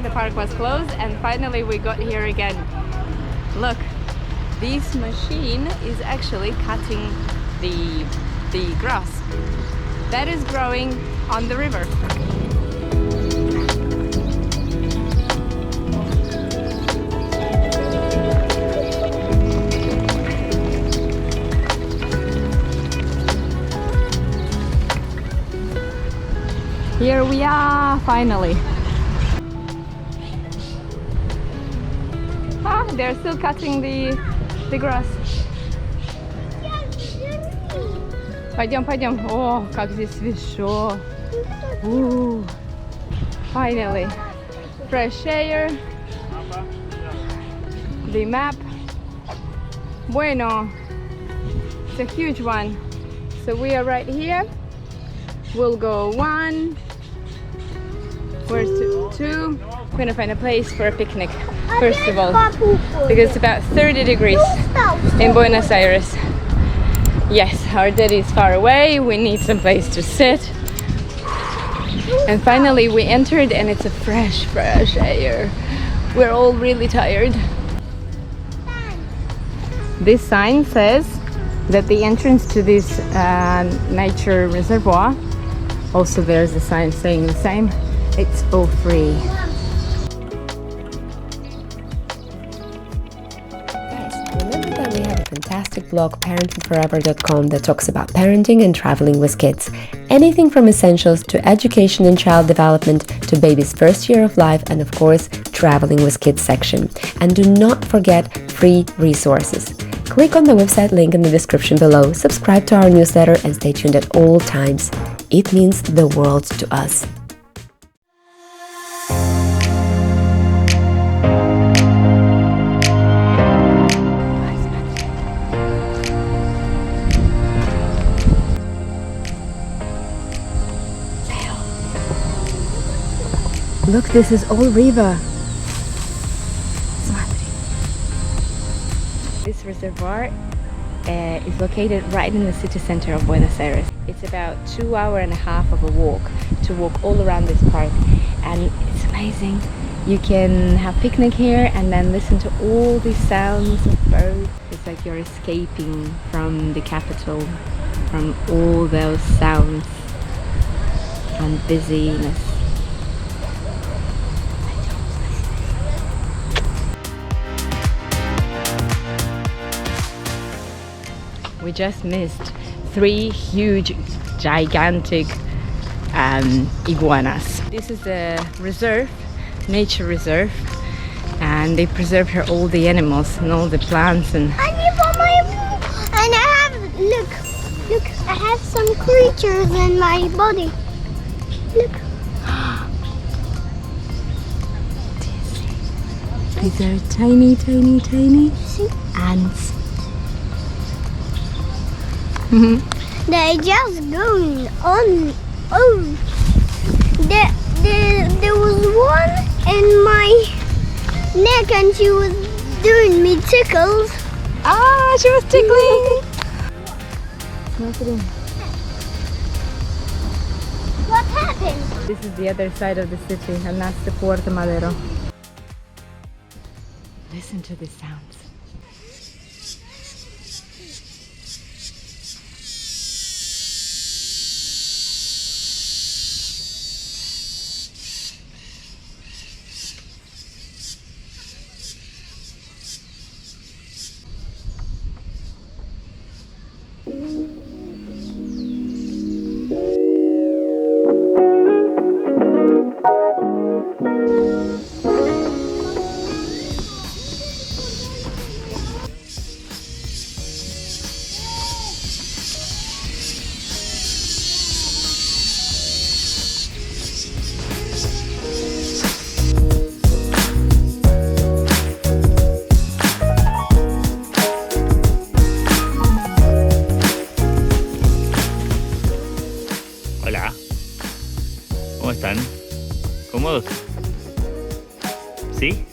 the park was closed, and finally we got here again. Look, this machine is actually cutting the grass that is growing on the river. Here we are, finally. Ah, they're still cutting the grass. Пойдем, пойдем. О, как здесь свежо. Finally. Fresh air. The map. Bueno. It's a huge one. So we are right here. We'll go 1. Where's 2? We're gonna find a place for a picnic first of all, because it's about 30 degrees in Buenos Aires. Yes, our daddy is far away. We need some place to sit. And finally we entered, and it's a fresh air. We're all really tired. This sign says that the entrance to this nature reservoir, also there's a sign saying the same, it's all free. Guys, remember that we have a fantastic blog, parentingforever.com, that talks about parenting and traveling with kids. Anything from essentials to education and child development to baby's first year of life, and of course, traveling with kids section. And do not forget free resources. Click on the website link in the description below, subscribe to our newsletter, and stay tuned at all times. It means the world to us. Look, this is all river. This reservoir is located right in the city center of Buenos Aires. It's about 2.5 hours of a walk to walk all around this park, and it's amazing. You can have picnic here and then listen to all these sounds of birds. It's like you're escaping from the capital, from all those sounds and busyness. We just missed 3 huge, gigantic iguanas. This is a reserve, nature reserve, and they preserve here all the animals and all the plants. And I have, look, I have some creatures in my body. Look. These are tiny ants. They're just going on. Oh, there was one in my neck, and she was doing me tickles. Ah, she was tickling. What happened? This is the other side of the city, and that's the Puerto Madero. Listen to the sounds. Hola, ¿cómo están? ¿Cómodos? ¿Sí?